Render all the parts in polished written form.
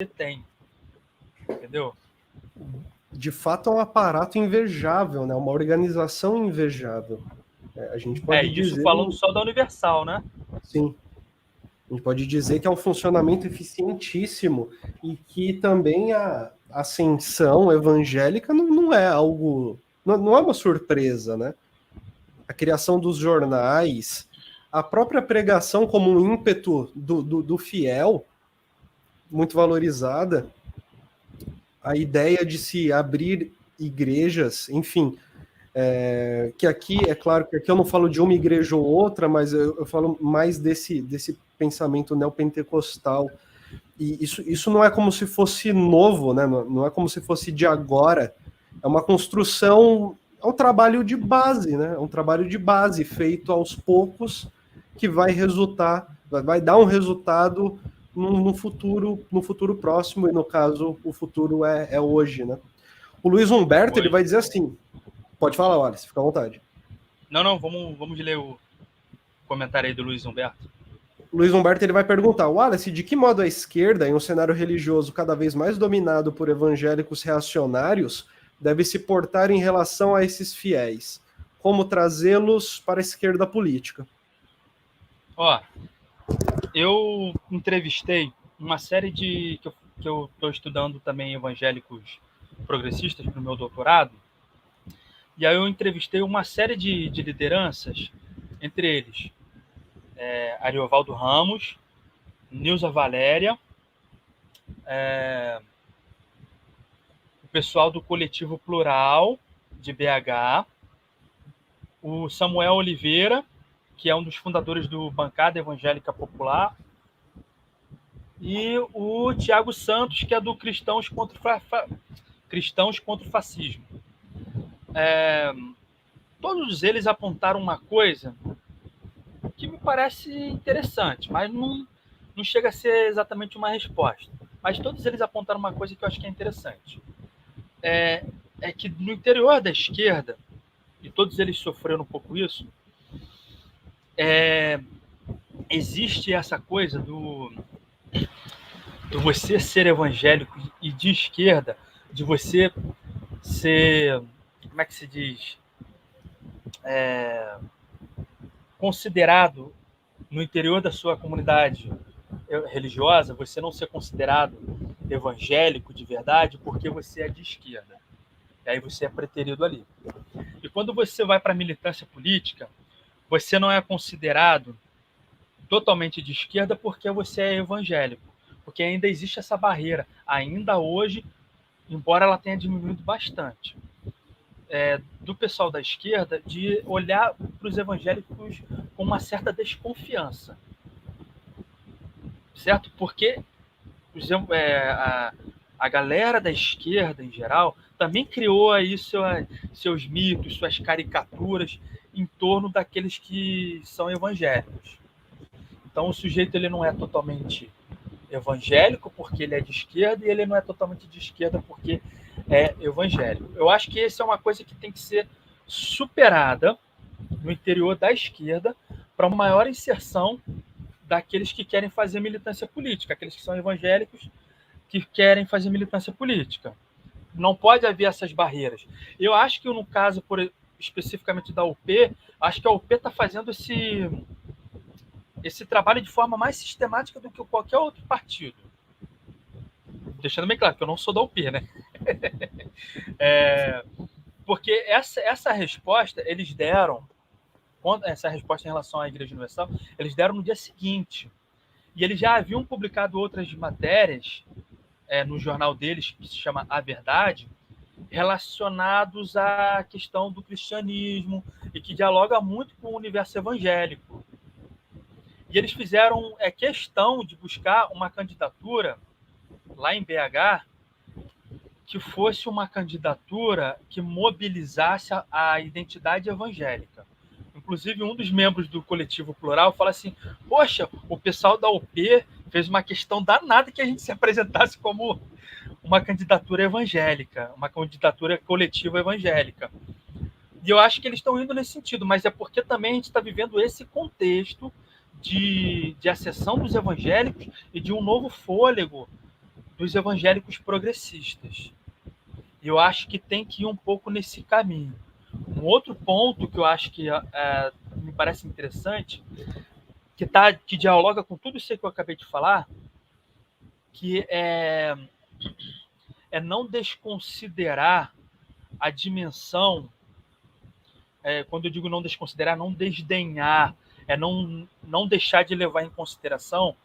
tem, entendeu? De fato, é um aparato invejável, né? Uma organização invejável. A gente pode dizer... Isso falando só da Universal, né? Sim. A gente pode dizer que é um funcionamento eficientíssimo e que também a ascensão evangélica não é algo... Não é uma surpresa, né? A criação dos jornais, a própria pregação como um ímpeto do fiel, muito valorizada, a ideia de se abrir igrejas, enfim, que aqui, é claro que aqui eu não falo de uma igreja ou outra, mas eu falo mais desse pensamento neopentecostal, e isso não é como se fosse novo, né? Não é como se fosse de agora, é uma construção, é um trabalho de base, né? É um trabalho de base feito aos poucos que vai dar um resultado no futuro próximo, e no caso, o futuro é hoje, né? O Luiz Humberto, Hoje. ele vai dizer assim, pode falar, Wallace, fica à vontade. Não, vamos ler o comentário aí do Luiz Humberto. Luiz Humberto, ele vai perguntar, Wallace, de que modo a esquerda, em um cenário religioso cada vez mais dominado por evangélicos reacionários, deve se portar em relação a esses fiéis? Como trazê-los para a esquerda política? Eu entrevistei uma série que eu estou estudando também evangélicos progressistas para o meu doutorado, e aí eu entrevistei uma série de lideranças, entre eles Ariovaldo Ramos, Nilza Valéria, o pessoal do Coletivo Plural de BH, o Samuel Oliveira, que é um dos fundadores do Bancada Evangélica Popular, e o Tiago Santos, que é do Cristãos contra o Fascismo. Todos eles apontaram uma coisa que me parece interessante, mas não chega a ser exatamente uma resposta. Mas todos eles apontaram uma coisa que eu acho que é interessante. É que no interior da esquerda, e todos eles sofreram um pouco isso, existe essa coisa do você ser evangélico e de esquerda, de você ser, como é que se diz, considerado no interior da sua comunidade religiosa, você não ser considerado evangélico de verdade porque você é de esquerda. E aí você é preterido ali. E quando você vai para a militância política, você não é considerado totalmente de esquerda porque você é evangélico. Porque ainda existe essa barreira. Ainda hoje, embora ela tenha diminuído bastante, do pessoal da esquerda de olhar para os evangélicos com uma certa desconfiança. Certo? Porque a galera da esquerda, em geral, também criou aí seus mitos, suas caricaturas em torno daqueles que são evangélicos. Então, o sujeito ele não é totalmente evangélico porque ele é de esquerda e ele não é totalmente de esquerda porque é evangélico. Eu acho que essa é uma coisa que tem que ser superada no interior da esquerda para uma maior inserção daqueles que querem fazer militância política, aqueles que são evangélicos que querem fazer militância política. Não pode haver essas barreiras. Eu acho que no caso, especificamente da UP, acho que a UP está fazendo esse trabalho de forma mais sistemática do que qualquer outro partido. Deixando bem claro que eu não sou da UP, né? Porque essa resposta eles deram, essa resposta em relação à Igreja Universal, eles deram no dia seguinte. E eles já haviam publicado outras matérias no jornal deles, que se chama A Verdade, relacionados à questão do cristianismo e que dialoga muito com o universo evangélico. E eles fizeram questão de buscar uma candidatura lá em BH que fosse uma candidatura que mobilizasse a identidade evangélica. Inclusive, um dos membros do Coletivo Plural fala assim, poxa, o pessoal da UP fez uma questão danada que a gente se apresentasse como uma candidatura evangélica, uma candidatura coletiva evangélica. E eu acho que eles estão indo nesse sentido, mas é porque também a gente está vivendo esse contexto de acessão dos evangélicos e de um novo fôlego dos evangélicos progressistas. E eu acho que tem que ir um pouco nesse caminho. Um outro ponto que eu acho que me parece interessante, que dialoga com tudo isso que eu acabei de falar, que é não desconsiderar a dimensão, quando eu digo não desconsiderar, não desdenhar, não deixar de levar em consideração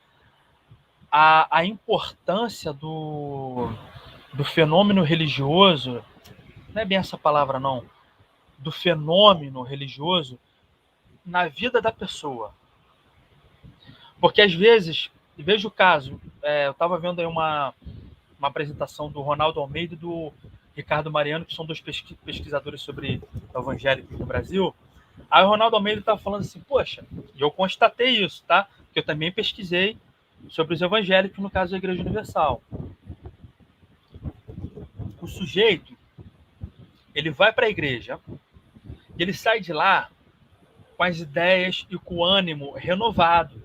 a importância do fenômeno religioso, não é bem essa palavra não, do fenômeno religioso na vida da pessoa. Porque às vezes, veja o caso, eu estava vendo aí uma apresentação do Ronaldo Almeida e do Ricardo Mariano, que são dois pesquisadores sobre evangélicos no Brasil. Aí o Ronaldo Almeida estava falando assim, poxa, e eu constatei isso, tá? Porque eu também pesquisei sobre os evangélicos, no caso da Igreja Universal. O sujeito, ele vai para a igreja e ele sai de lá com as ideias e com o ânimo renovado.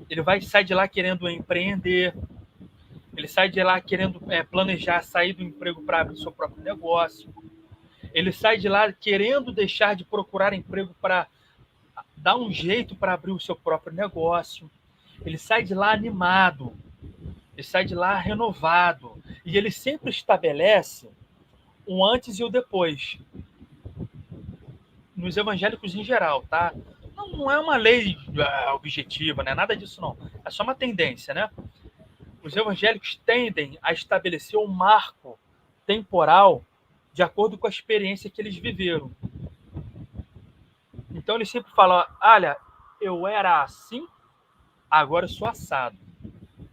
Ele sai de lá querendo empreender, ele sai de lá querendo planejar sair do emprego para abrir seu próprio negócio. Ele sai de lá querendo deixar de procurar emprego para dar um jeito para abrir o seu próprio negócio. Ele sai de lá animado, ele sai de lá renovado. E ele sempre estabelece um antes e o depois. Nos evangélicos em geral, tá? Não é uma lei objetiva, né? Nada disso não. É só uma tendência, né? Os evangélicos tendem a estabelecer um marco temporal de acordo com a experiência que eles viveram. Então eles sempre falam, olha, eu era assim, agora eu sou assado.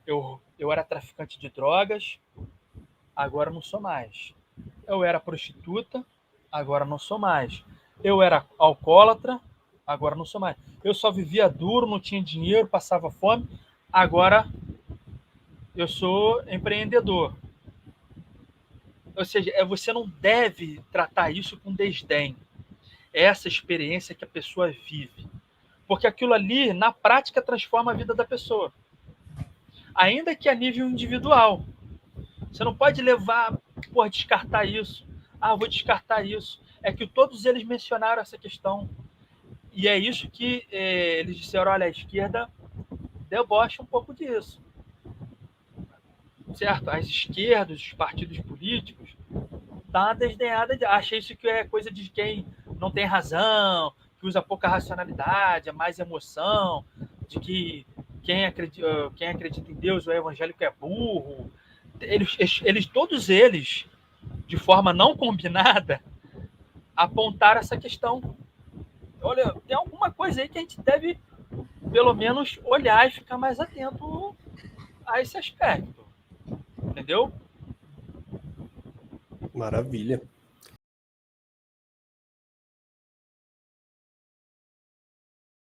Eu era traficante de drogas, agora não sou mais. Eu era prostituta, agora não sou mais. Eu era alcoólatra, agora não sou mais. Eu só vivia duro, não tinha dinheiro, passava fome, agora eu sou empreendedor. Ou seja, você não deve tratar isso com desdém. É essa experiência que a pessoa vive. Porque aquilo ali, na prática, transforma a vida da pessoa. Ainda que a nível individual. Você não pode descartar isso. Vou descartar isso. É que todos eles mencionaram essa questão. E é isso que eles disseram, olha, a esquerda debocha um pouco disso. Certo? As esquerdas, os partidos políticos, tá desdenhada, acha isso que é coisa de quem não tem razão, que usa pouca racionalidade, é mais emoção, de que quem acredita em Deus ou é evangélico é burro. Todos eles, de forma não combinada, apontaram essa questão. Olha, tem alguma coisa aí que a gente deve, pelo menos, olhar e ficar mais atento a esse aspecto. Entendeu? Maravilha.